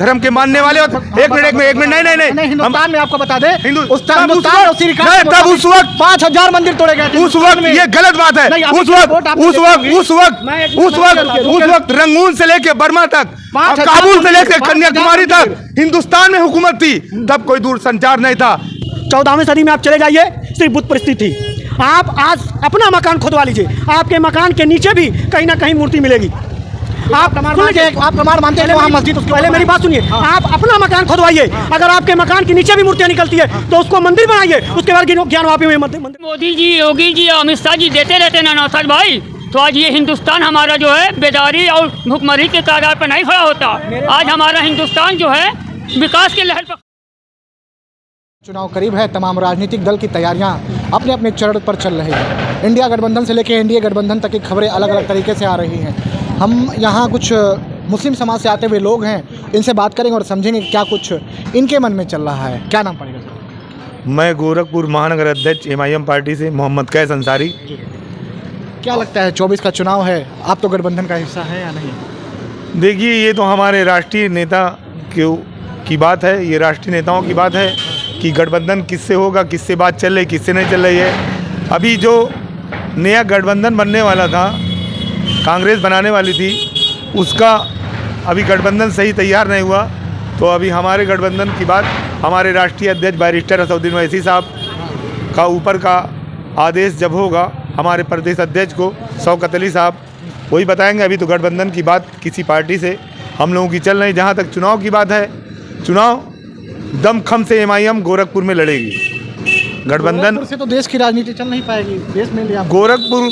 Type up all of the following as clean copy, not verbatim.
धर्म के मानने वाले हो। एक मिनट नहीं, हिंदुस्तान में आपको बता दें, तब उस वक्त 5000 मंदिर तोड़े गए थे। उस वक्त ये गलत बात है। उस वक्त रंगून से लेके बर्मा तक, काबुल से लेकर कन्याकुमारी तक हिंदुस्तान में हुकूमत थी, तब कोई दूरसंचार नहीं था। 14वीं सदी में आप चले जाइए, सिर्फ बुत परिस्थिति थी। आप आज अपना मकान खुदवा लीजिए, आपके मकान के नीचे भी कहीं ना कहीं मूर्ति मिलेगी। आप प्रमाण मानते हैं वहाँ मस्जिद, पहले मेरी बात सुनिए। आप अपना मकान खुदवाइए, अगर आपके मकान के नीचे भी मूर्तियाँ निकलती है तो उसको मंदिर बनाइए, उसके बाद ज्ञानवापी में मंदिर। मोदी जी, योगी जी, अमित शाह जी देते रहते ना नौसर भाई, तो आज ये हिंदुस्तान हमारा जो है बेदारी और भुखमरी के तादाद पर नहीं खड़ा होता। आज हमारा हिंदुस्तान जो है विकास की लहर पर। चुनाव करीब है, तमाम राजनीतिक दल की तैयारियां अपने अपने चरण पर चल रही है। इंडिया गठबंधन से लेकर एनडीए गठबंधन तक की खबरें अलग अलग तरीके से आ रही हैं। हम यहाँ कुछ मुस्लिम समाज से आते हुए लोग हैं, इनसे बात करेंगे और समझेंगे क्या कुछ इनके मन में चल रहा है। क्या नाम पड़ेगा सर? मैं गोरखपुर महानगर अध्यक्ष MIM पार्टी से मोहम्मद कैस अंसारी। क्या लगता है 24 का चुनाव है, आप तो गठबंधन का हिस्सा है या नहीं? देखिए, ये तो हमारे राष्ट्रीय नेता की बात है, ये राष्ट्रीय नेताओं की बात है कि गठबंधन किससे होगा, किससे बात चल रही, किससे नहीं चल रही है। अभी जो नया गठबंधन बनने वाला था, कांग्रेस बनाने वाली थी, उसका अभी गठबंधन सही तैयार नहीं हुआ। तो अभी हमारे गठबंधन की बात हमारे राष्ट्रीय अध्यक्ष बैरिस्टर असदुद्दीन ओवैसी साहब का ऊपर का आदेश जब होगा, हमारे प्रदेश अध्यक्ष को शौकत अली साहब वही बताएंगे। अभी तो गठबंधन की बात किसी पार्टी से हम लोगों की चल रही। जहाँ तक चुनाव की बात है, चुनाव दमखम से MIM गोरखपुर में लड़ेगी। गठबंधन से तो देश की राजनीति चल नहीं पाएगी, देश में गोरखपुर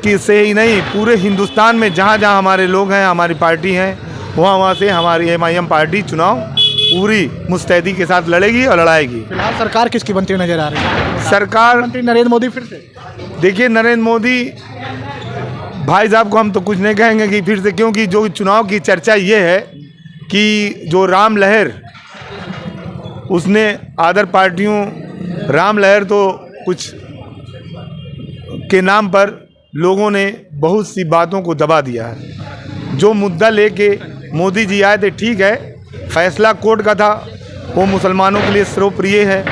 की से ही नहीं, पूरे हिंदुस्तान में जहाँ जहाँ हमारे लोग हैं, हमारी पार्टी हैं, वहाँ से हमारी MIM पार्टी चुनाव पूरी मुस्तैदी के साथ लड़ेगी और लड़ाएगी। फिलहाल सरकार किसकी बनती हुई नजर आ रही है? सरकार मंत्री नरेंद्र मोदी फिर से। देखिए, नरेंद्र मोदी भाई साहब को हम तो कुछ नहीं कहेंगे कि फिर से, क्योंकि जो चुनाव की चर्चा ये है कि जो राम लहर, उसने अदर पार्टियों, राम लहर तो कुछ के नाम पर लोगों ने बहुत सी बातों को दबा दिया है। जो मुद्दा लेके मोदी जी आए थे, ठीक है, फैसला कोर्ट का था, वो मुसलमानों के लिए सर्वप्रिय है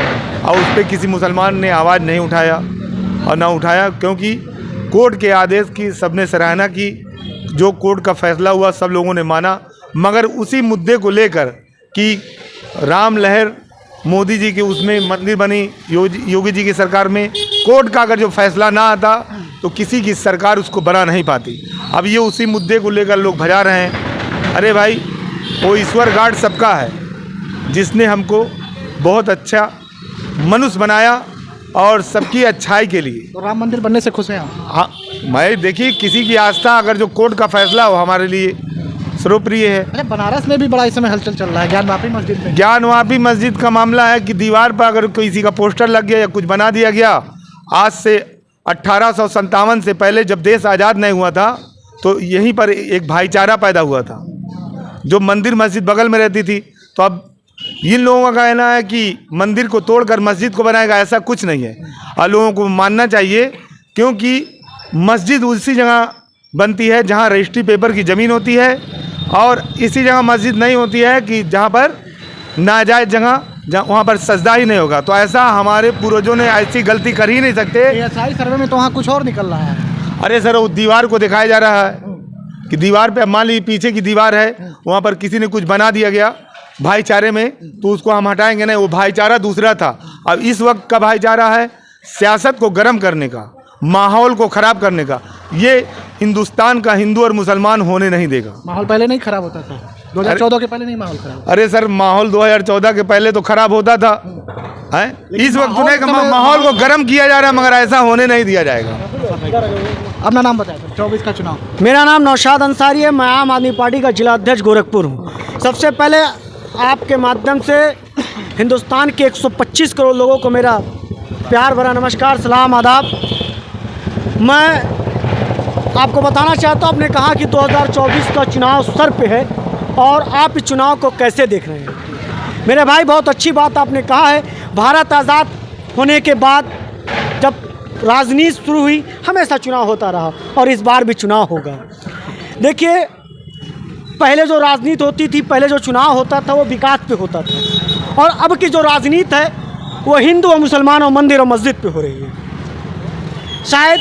और उस पर किसी मुसलमान ने आवाज़ नहीं उठाया और ना उठाया, क्योंकि कोर्ट के आदेश की सबने सराहना की। जो कोर्ट का फैसला हुआ सब लोगों ने माना, मगर उसी मुद्दे को लेकर कि राम लहर मोदी जी के उसमें मंदिर बनी, योगी जी की सरकार में, कोर्ट का अगर जो फैसला ना आता तो किसी की सरकार उसको बना नहीं पाती। अब ये उसी मुद्दे को लेकर लोग भजा रहे हैं। अरे भाई, वो ईश्वर गार्ड सबका है, जिसने हमको बहुत अच्छा मनुष्य बनाया और सबकी अच्छाई के लिए। तो राम मंदिर बनने से खुश हैं आप? हाँ, मैं देखिए, किसी की आस्था, अगर जो कोर्ट का फैसला हो हमारे लिए सर्वप्रिय है। अरे बनारस में भी बड़ा इस समय हलचल चल रहा है, ज्ञानवापी मस्जिद में। ज्ञानवापी मस्जिद का मामला है कि दीवार पर अगर किसी का पोस्टर लग गया या कुछ बना दिया गया, आज से 1857 से पहले जब देश आज़ाद नहीं हुआ था, तो यहीं पर एक भाईचारा पैदा हुआ था, जो मंदिर मस्जिद बगल में रहती थी। तो अब इन लोगों का कहना है कि मंदिर को तोड़कर मस्जिद को बनाएगा, ऐसा कुछ नहीं है। और लोगों को मानना चाहिए, क्योंकि मस्जिद उसी जगह बनती है जहाँ रजिस्ट्री पेपर की ज़मीन होती है, और इसी जगह मस्जिद नहीं होती है कि जहाँ पर नाजायज़ जगह, जहाँ वहाँ पर सजदा ही नहीं होगा। तो ऐसा हमारे पूर्वजों ने ऐसी गलती कर ही नहीं सकते। ASI सर्वे में तो वहाँ कुछ और निकल रहा है। अरे सर, वो दीवार को दिखाया जा रहा है कि दीवार पे, मान लीजिए पीछे की दीवार है, वहाँ पर किसी ने कुछ बना दिया गया भाईचारे में, तो उसको हम हटाएंगे नहीं। वो भाईचारा दूसरा था। अब इस वक्त का भाईचारा है सियासत को गर्म करने का, माहौल को ख़राब करने का। ये हिंदुस्तान का हिंदू और मुसलमान होने नहीं देगा। माहौल पहले नहीं ख़राब होता था? 2014 के पहले नहीं माहौल ख़राब? अरे सर, माहौल 2014 के पहले तो ख़राब होता था, है? इस वक्त माहौल को गर्म किया जा रहा है, मगर ऐसा होने नहीं दिया जाएगा। अपना नाम बताएं सर, 24 का चुनाव। मेरा नाम नौशाद अंसारी है, मैं आम आदमी पार्टी का जिला अध्यक्ष गोरखपुर हूँ। सबसे पहले आपके माध्यम से हिंदुस्तान के 125 करोड़ लोगों को मेरा प्यार भरा नमस्कार, सलाम, आदाब। मैं आपको बताना चाहता हूँ, आपने कहा कि 2024 का चुनाव सर पे है और आप इस चुनाव को कैसे देख रहे हैं। मेरे भाई, बहुत अच्छी बात आपने कहा है। भारत आज़ाद होने के बाद जब राजनीति शुरू हुई, हमेशा चुनाव होता रहा और इस बार भी चुनाव होगा। देखिए, पहले जो राजनीति होती थी, पहले जो चुनाव होता था वो विकास पे होता था, और अब की जो राजनीति है वो हिंदू और मुसलमान और मंदिर और मस्जिद पे हो रही है। शायद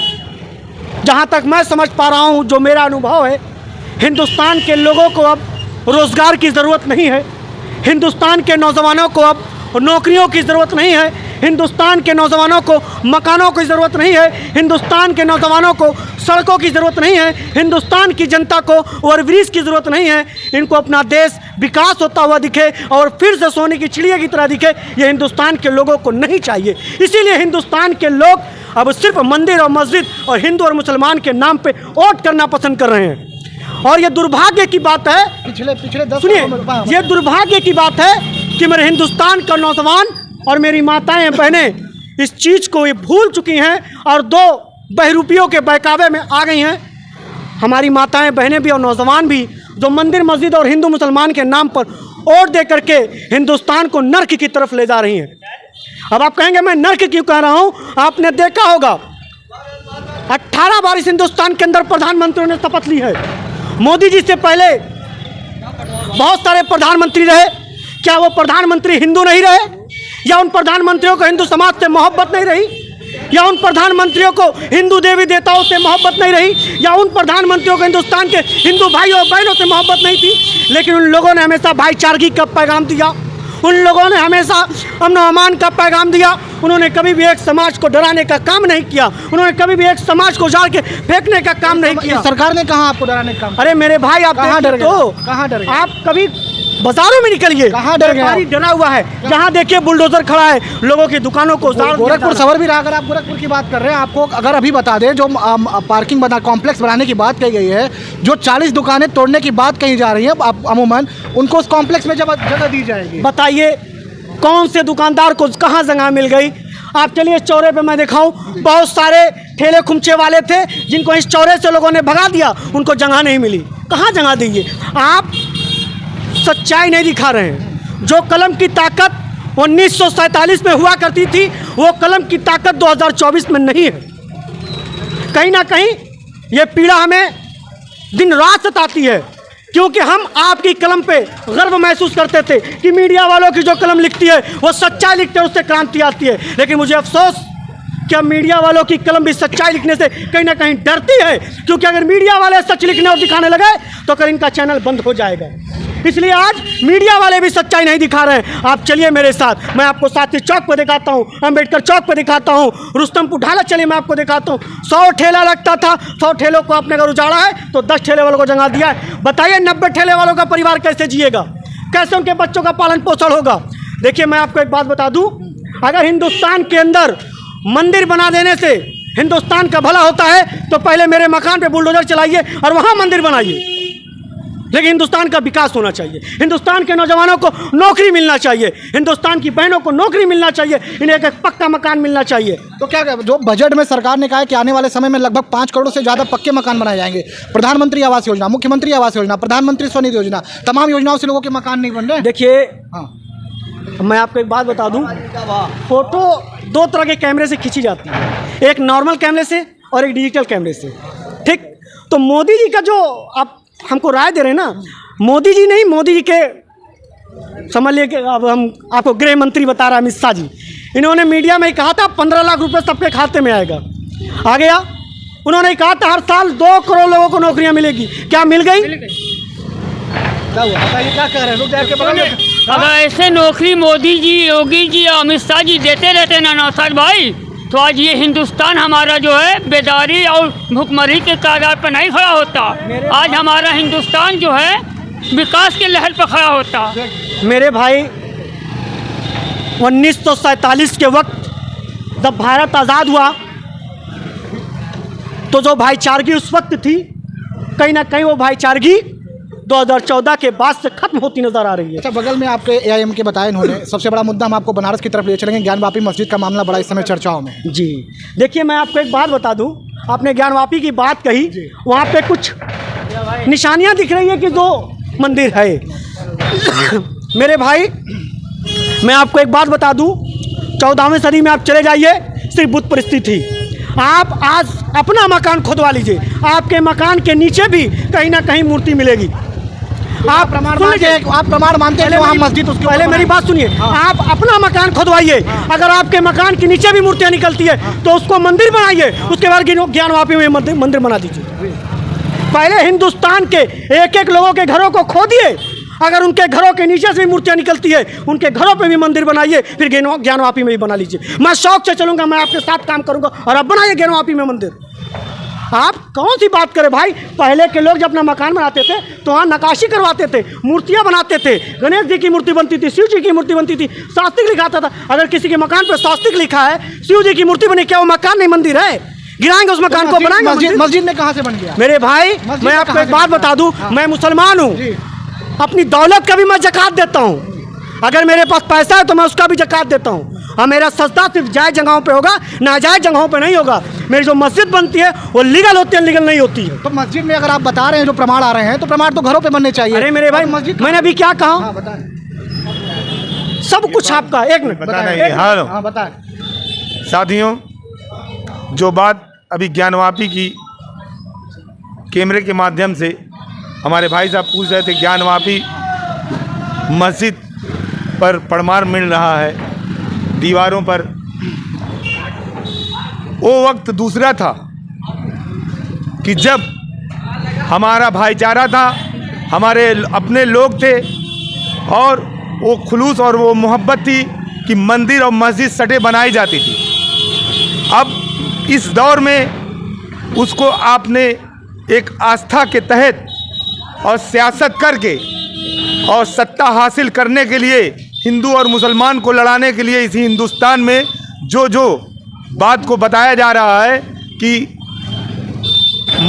जहाँ तक मैं समझ पा रहा हूँ, जो मेरा अनुभव है, हिंदुस्तान के लोगों को अब रोज़गार की ज़रूरत नहीं है, हिंदुस्तान के नौजवानों को अब नौकरियों की ज़रूरत नहीं है, हिंदुस्तान के नौजवानों को मकानों की ज़रूरत नहीं है, हिंदुस्तान के नौजवानों को सड़कों की ज़रूरत नहीं है, हिंदुस्तान की जनता को ओवरब्रिज की ज़रूरत नहीं है। इनको अपना देश विकास होता हुआ दिखे और फिर से सोने की चिड़िया की तरह दिखे, ये हिंदुस्तान के लोगों को नहीं चाहिए। इसीलिए हिंदुस्तान के लोग अब सिर्फ मंदिर और मस्जिद और हिंदू और मुसलमान के नाम पे वोट करना पसंद कर रहे हैं। और ये दुर्भाग्य की बात है, पिछले 10 सुनिए, ये दुर्भाग्य की बात है कि मेरे हिंदुस्तान का नौजवान और मेरी माताएं बहनें इस चीज़ को ये भूल चुकी हैं और दो बहरूपियों के बहकावे में आ गई हैं। हमारी माताएं बहनें भी और नौजवान भी जो मंदिर मस्जिद और हिंदू मुसलमान के नाम पर वोट दे करके हिंदुस्तान को नर्क की तरफ ले जा रही हैं। अब आप कहेंगे मैं नर्क क्यों कह रहा हूँ? आपने देखा होगा 18 बार इस हिंदुस्तान के अंदर प्रधानमंत्रियों ने शपथ ली है। मोदी जी से पहले बहुत सारे प्रधानमंत्री रहे। क्या वो प्रधानमंत्री हिंदू नहीं रहे? या उन प्रधानमंत्रियों को हिंदू समाज से मोहब्बत नहीं रही? या उन प्रधानमंत्रियों को हिंदू देवी देवताओं से मोहब्बत नहीं रही? या उन प्रधानमंत्रियों को हिंदुस्तान के हिंदू भाइयों और बहनों से मोहब्बत नहीं थी? लेकिन उन लोगों ने हमेशा भाईचारगी का पैगाम दिया, उन लोगों ने हमेशा अमन अमान का पैगाम दिया। उन्होंने कभी भी एक समाज को डराने का काम नहीं किया, उन्होंने कभी भी एक समाज को उजाड़ के फेंकने का काम नहीं किया। सरकार ने कहा आपको डराने का काम? अरे मेरे भाई, आप कहाँ डर गए? तो कहाँ डर गए? आप कभी बाजारों में निकलिए, कहाँ डर गए? व्यापारी डरा हुआ है। जहाँ देखिए बुलडोजर खड़ा है, लोगों की दुकानों को उजाड़ दिया जा गोरखपुर रहा है। सवर भी रहा। अगर आप गोरखपुर की बात कर रहे हैं, आपको अगर अभी बता दें, जो पार्किंग कॉम्प्लेक्स बनाने की बात कही गई है, जो 40 दुकानें तोड़ने की बात कही जा रही है, अमूमन उनको उस कॉम्प्लेक्स में जगह दी जाएगी। बताइए कौन से दुकानदार को कहाँ जगह मिल गई? आप चलिए चौरे पे मैं दिखाऊं, बहुत सारे ठेले खुमचे वाले थे जिनको इस चौरे से लोगों ने भगा दिया, उनको जगह नहीं मिली। कहाँ जगह दीजिए? आप सच्चाई नहीं दिखा रहे हैं। जो कलम की ताकत 1947 में हुआ करती थी, वो कलम की ताकत 2024 में नहीं है। कहीं ना कहीं ये पीड़ा हमें दिन रात सताती है, क्योंकि हम आपकी कलम पे गर्व महसूस करते थे कि मीडिया वालों की जो कलम लिखती है वो सच्चाई लिखते हैं, उससे क्रांति आती है। लेकिन मुझे अफसोस कि अब मीडिया वालों की कलम भी सच्चाई लिखने से कहीं ना कहीं डरती है, क्योंकि अगर मीडिया वाले सच लिखने और दिखाने लगे तो फिर इनका चैनल बंद हो जाएगा। इसलिए आज मीडिया वाले भी सच्चाई नहीं दिखा रहे हैं। आप चलिए मेरे साथ, मैं आपको साथी चौक पर दिखाता हूँ, अम्बेडकर चौक पर दिखाता हूँ, रुस्तमपुर ढाला चलिए मैं आपको दिखाता हूँ। 100 ठेला लगता था, 100 ठेलों को आपने अगर उजाड़ा है तो 10 ठेले वालों को जगह दिया है। बताइए 90 ठेले वालों का परिवार कैसे जिएगा? कैसे उनके बच्चों का पालन पोषण होगा? देखिए मैं आपको एक बात बता दूँ, अगर हिंदुस्तान के अंदर मंदिर बना देने से हिंदुस्तान का भला होता है तो पहले मेरे मकान पे बुलडोजर चलाइए और वहाँ मंदिर बनाइए। लेकिन हिंदुस्तान का विकास होना चाहिए, हिंदुस्तान के नौजवानों को नौकरी मिलना चाहिए, हिंदुस्तान की बहनों को नौकरी मिलना चाहिए, इन्हें एक पक्का मकान मिलना चाहिए। तो क्या जो बजट में सरकार ने कहा है कि आने वाले समय में लगभग 5 करोड़ से ज़्यादा पक्के मकान बनाए जाएंगे। प्रधानमंत्री आवास योजना, मुख्यमंत्री आवास योजना, प्रधानमंत्री स्वनिधि योजना, तमाम योजनाओं से लोगों के मकान नहीं बन रहे। देखिए हाँ, मैं आपको एक बात बता दूं, फोटो 2 तरह के कैमरे से खींची जाती है, एक नॉर्मल कैमरे से और एक डिजिटल कैमरे से। ठीक, तो मोदी जी का जो आप हमको राय दे रहे हैं ना, मोदी जी नहीं, मोदी जी के समझ लिए कि अब हम आपको गृह मंत्री बता रहा है अमित शाह जी, इन्होंने मीडिया में ही कहा था 15 लाख रुपए सबके खाते में आएगा। आ गया? उन्होंने कहा था हर साल 2 करोड़ लोगों को नौकरियां मिलेगी। क्या मिल गई? क्या हुआ बताइए, क्या कह रहे हैं लोग? जाके बगल में अगर ऐसे नौकरी मोदी जी, योगी जी और अमित शाह जी देते रहते ना नौसर भाई, तो आज ये हिंदुस्तान हमारा जो है बेदारी और भुखमरी के तादाद पर नहीं खड़ा होता। आज हमारा हिंदुस्तान जो है विकास के लहर पर खड़ा होता। मेरे भाई 1947 के वक्त जब भारत आज़ाद हुआ तो जो भाईचारगी उस वक्त थी, कहीं ना कहीं वो भाईचारगी 2014 के बाद से खत्म होती नजर आ रही है। अच्छा, बगल में आपके एआईएम के बताया इन्होंने। सबसे बड़ा मुद्दा हम आपको बनारस की तरफ ले चलेंगे। ज्ञानवापी मस्जिद का मामला बड़ा इस समय चर्चाओं में है। जी देखिए, मैं आपको एक बात बता दूं, आपने ज्ञानवापी की बात कही, वहाँ पे कुछ निशानियाँ दिख रही है कि जो मंदिर है। मेरे भाई मैं आपको एक बात बता दूं, 14वीं सदी में आप चले जाइए, सिर्फ बुत परिस्थिति थी। आप आज अपना मकान खुदवा लीजिए, आपके मकान के नीचे भी कहीं ना कहीं मूर्ति मिलेगी। आप प्रमाण मानते हैं, आप प्रमाण मानते हैं कि वहाँ मस्जिद उसके पहले मेरी बात सुनिए, आप अपना मकान खुदवाइए, अगर आपके मकान के नीचे भी मूर्तियाँ निकलती है तो उसको मंदिर बनाइए, उसके बाद ज्ञानवापी में मंदिर बना दीजिए। पहले हिंदुस्तान के एक एक लोगों के घरों को खोदिए, अगर उनके घरों के नीचे से भी मूर्तियाँ निकलती है उनके घरों पे भी मंदिर बनाइए, फिर ज्ञानवापी में भी बना लीजिए। मैं शौक से चलूँगा, मैं आपके साथ काम करूँगा और अब बनाइए ज्ञानवापी में मंदिर। आप कौन सी बात करें भाई, पहले के लोग जब अपना मकान बनाते थे तो वहाँ नक्काशी करवाते थे, मूर्तियाँ बनाते थे, गणेश जी की मूर्ति बनती थी, शिव जी की मूर्ति बनती थी, स्वास्तिक लिखाता था। अगर किसी के मकान पर स्वास्तिक लिखा है, शिव जी की मूर्ति बनी, क्या वो मकान नहीं मंदिर है? गिराएंगे उस मकान को, बनाएंगे मस्जिद में कहाँ से बन गया? मेरे भाई मैं आपको एक बात बता दूं, मैं मुसलमान हूँ, अपनी दौलत का भी मैं ज़कात देता हूँ। अगर मेरे पास पैसा है तो मैं उसका भी ज़कात देता हूँ, और मेरा सजदा सिर्फ जायज़ जगहों पे होगा, नाजायज़ जगहों पे नहीं होगा। मेरी जो मस्जिद बनती है वो लीगल होती है, लीगल नहीं होती है। तो मस्जिद में अगर आप बता रहे हैं जो प्रमाण आ रहे हैं तो प्रमाण तो घरों पे बनने चाहिए। अरे मेरे भाई मस्जिद मैंने अभी क्या कहा? हाँ बताएं। सब कुछ आपका, एक मिनट बताएं। हाँ बताएं। साथियों, जो बात अभी ज्ञानवापी की कैमरे के माध्यम से हमारे भाई साहब पूछ रहे थे, ज्ञानवापी मस्जिद पर परमार मिल रहा है दीवारों पर, वो वक्त दूसरा था कि जब हमारा भाईचारा था, हमारे अपने लोग थे और वो खुलूस और वो मोहब्बत थी कि मंदिर और मस्जिद सटे बनाई जाती थी। अब इस दौर में उसको आपने एक आस्था के तहत और सियासत करके और सत्ता हासिल करने के लिए, हिंदू और मुसलमान को लड़ाने के लिए इसी हिंदुस्तान में जो बात को बताया जा रहा है कि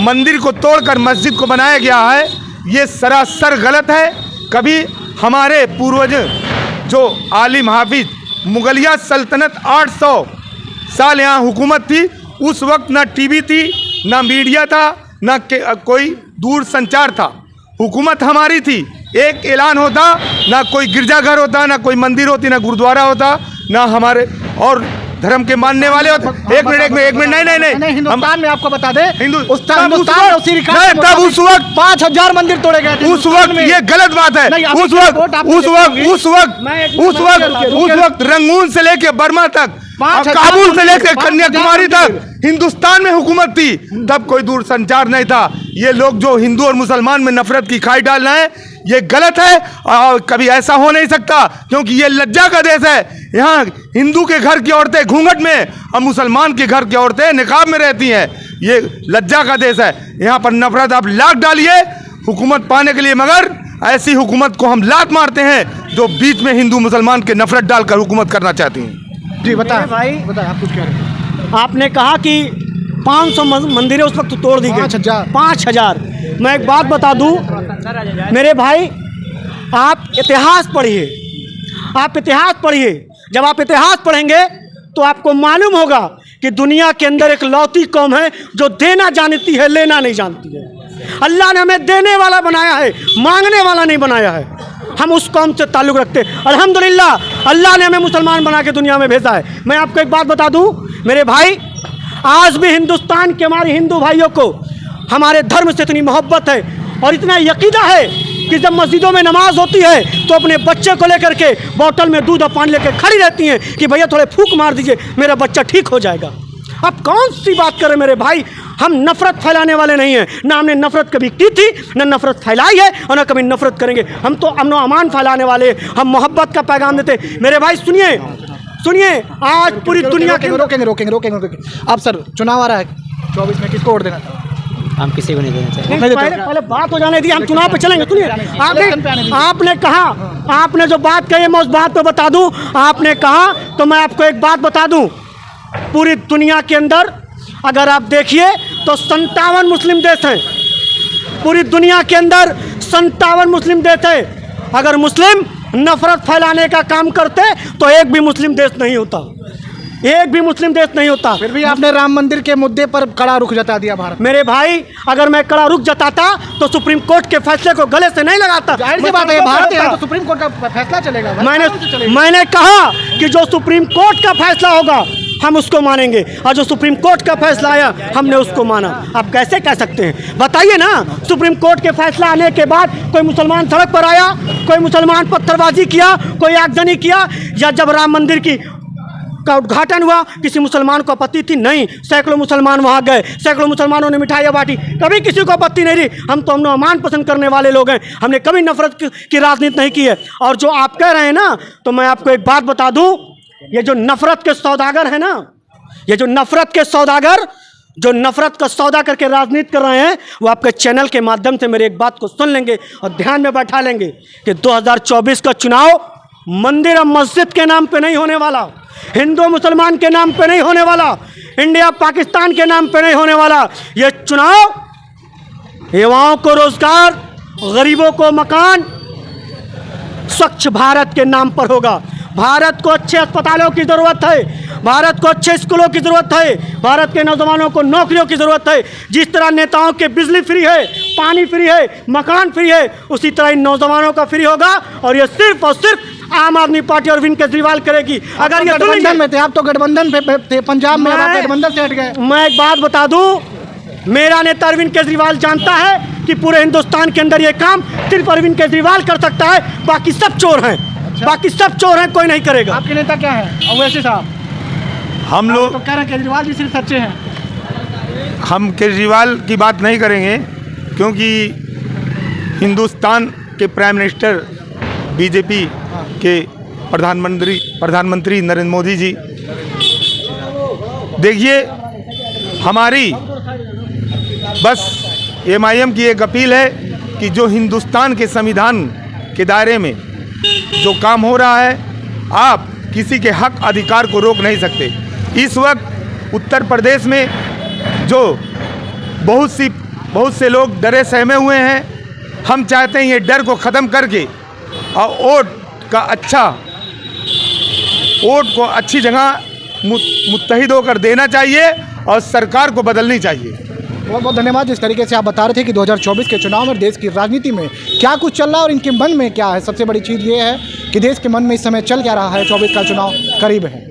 मंदिर को तोड़कर मस्जिद को बनाया गया है, ये सरासर गलत है। कभी हमारे पूर्वज जो आलिम हाफिज, मुगलिया सल्तनत 800 साल यहाँ हुकूमत थी, उस वक्त ना टीवी थी, ना मीडिया था, ना कोई दूर संचार था, हुकूमत हमारी थी। एक ऐलान होता, ना कोई गिरजाघर होता, ना कोई मंदिर होती, ना गुरुद्वारा होता, ना हमारे और धर्म के मानने वाले होते। एक मिनट नहीं, हिंदुस्तान में आपको बता दें, हिंदुस्तान में तब उस वक्त 5000 मंदिर तोड़े गए थे। उस वक्त ये गलत बात है। उस वक्त रंगून से लेके बर्मा तक, काबुल से लेकर कन्याकुमारी तक हिंदुस्तान में हुकूमत थी, तब कोई दूर संचार नहीं था। ये लोग जो हिंदू और मुसलमान में नफरत की खाई डाल रहे हैं, ये गलत है और कभी ऐसा हो नहीं सकता, क्योंकि ये लज्जा का देश है। यहाँ हिंदू के घर की औरतें घूंघट में और मुसलमान के घर की औरतें निकाब में रहती हैं। ये लज्जा का देश है। यहाँ पर नफरत आप लात डालिए हुकूमत पाने के लिए, मगर ऐसी हुकूमत को हम लात मारते हैं जो बीच में हिंदू मुसलमान के नफरत डालकर हुकूमत करना चाहती हैं। जी बताएं भाई, बताएं आप कुछ कह रहे हैं। आपने कहा कि 500 मंदिरें उस वक्त तोड़ दी गई, 5000। मैं एक बात बता दूं मेरे भाई, आप इतिहास पढ़िए, आप इतिहास पढ़िए। जब आप इतिहास पढ़ेंगे तो आपको मालूम होगा कि दुनिया के अंदर एक लौती कौम है जो देना जानती है, लेना नहीं जानती है। अल्लाह ने हमें देने वाला बनाया है, मांगने वाला नहीं बनाया है। हम उस कौम से ताल्लुक़ रखते हैं। अल्हम्दुलिल्लाह अल्लाह ने हमें मुसलमान बना के दुनिया में भेजा है। मैं आपको एक बात बता दूं मेरे भाई, आज भी हिंदुस्तान के हमारे हिंदू भाइयों को हमारे धर्म से इतनी मोहब्बत है और इतना यकीदा है कि जब मस्जिदों में नमाज होती है तो अपने बच्चे को लेकर के बोतल में दूध और पानी लेकर खड़ी रहती हैं कि भैया थोड़े फूंक मार दीजिए, मेरा बच्चा ठीक हो जाएगा। अब कौन सी बात करें मेरे भाई, हम नफरत फैलाने वाले नहीं हैं, ना हमने नफरत कभी की थी, ना नफरत फैलाई है और ना कभी नफरत करेंगे। हम तो अमन व अमान फैलाने वाले, हम मोहब्बत का पैगाम देते। मेरे भाई सुनिए सुनिए, आज पूरी दुनिया के रोकेंगे। आप सर, चुनाव आ रहा है 24 में, किसको वोट देना चाहते हैं? हम किसी को नहीं देना चाहिए। पहले बात हो जाने दी, हम चुनाव पे चलेंगे। सुनिए, आपने कहा, आपने जो बात कही मैं उस बात पे बता दूं। आपने कहा तो मैं आपको एक बात बता दूं, पूरी दुनिया के अंदर अगर आप देखिए तो 57 मुस्लिम देश हैं। पूरी दुनिया के अंदर 57 मुस्लिम देश है। अगर मुस्लिम नफरत फैलाने का काम करते तो एक भी मुस्लिम देश नहीं होता, एक भी मुस्लिम देश नहीं होता। फिर भी आपने राम मंदिर के मुद्दे पर कड़ा रुख जता दिया भारत। मेरे भाई, अगर मैं कड़ा रुख जताता तो सुप्रीम कोर्ट के फैसले को गले से नहीं लगाता। जाहिर सी बात है, भारत है तो सुप्रीम कोर्ट का फैसला चलेगा। मैंने कहा कि जो सुप्रीम कोर्ट का फैसला होगा हम उसको मानेंगे, और जो सुप्रीम कोर्ट का फैसला आया हमने उसको माना। आप कैसे कह सकते हैं? बताइए ना, सुप्रीम कोर्ट के फैसला आने के बाद कोई मुसलमान सड़क पर आया, कोई मुसलमान पत्थरबाजी किया, कोई आगजनी किया, या जब राम मंदिर का उद्घाटन हुआ किसी मुसलमान को आपत्ति थी? नहीं। सैकड़ों मुसलमान वहाँ गए, सैकड़ों मुसलमानों ने मिठाइयाँ बांटी, कभी किसी को आपत्ति नहीं रही। हम अमान पसंद करने वाले लोग हैं, हमने कभी नफरत की राजनीति नहीं की है। और जो आप कह रहे हैं ना, तो मैं आपको एक बात बता दूं, ये जो नफरत के सौदागर हैं ना, ये जो नफरत के सौदागर, जो नफरत का सौदा करके राजनीति कर रहे हैं, वो आपके चैनल के माध्यम से मेरी एक बात को सुन लेंगे और ध्यान में बैठा लेंगे कि 2024 का चुनाव मंदिर और मस्जिद के नाम पे नहीं होने वाला, हिंदू मुसलमान के नाम पे नहीं होने वाला, इंडिया पाकिस्तान के नाम पे नहीं होने वाला। ये चुनाव युवाओं को रोजगार, गरीबों को मकान, स्वच्छ भारत के नाम पर होगा। भारत को अच्छे अस्पतालों की ज़रूरत है, भारत को अच्छे स्कूलों की ज़रूरत है, भारत के नौजवानों को नौकरियों की ज़रूरत है। जिस तरह नेताओं के बिजली फ्री है, पानी फ्री है, मकान फ्री है, उसी तरह इन नौजवानों का फ्री होगा। और ये सिर्फ और सिर्फ आम आदमी पार्टी और अरविंद केजरीवाल करेगी। अगर ये गठबंधन में थे आप, तो गठबंधन पे थे पंजाब में, आप गठबंधन से हट गए। मैं एक बात बता दूं, मेरा नेता अरविंद केजरीवाल जानता है कि पूरे हिंदुस्तान के अंदर ये काम सिर्फ अरविंद केजरीवाल कर सकता है, बाकी सब चोर हैं। अच्छा। बाकी सब चोर हैं, कोई नहीं करेगा। आपके नेता क्या है अवैसी साहब? हम लोग तो कह रहे हैं केजरीवाल जी सिर्फ सच्चे हैं। हम केजरीवाल की बात नहीं करेंगे, क्योंकि हिंदुस्तान के प्राइम मिनिस्टर बीजेपी के प्रधानमंत्री नरेंद्र मोदी जी, देखिए हमारी बस MIM की एक अपील है कि जो हिंदुस्तान के संविधान के दायरे में जो काम हो रहा है, आप किसी के हक अधिकार को रोक नहीं सकते। इस वक्त उत्तर प्रदेश में जो बहुत से लोग डरे सहमे हुए हैं, हम चाहते हैं ये डर को ख़त्म करके और वोट को अच्छी जगह मुत्तहिद होकर देना चाहिए और सरकार को बदलनी चाहिए। बहुत बहुत धन्यवाद। जिस तरीके से आप बता रहे थे कि 2024 के चुनाव में देश की राजनीति में क्या कुछ चल रहा है और इनके मन में क्या है, सबसे बड़ी चीज़ ये है कि देश के मन में इस समय चल क्या रहा है, 24 का चुनाव करीब है।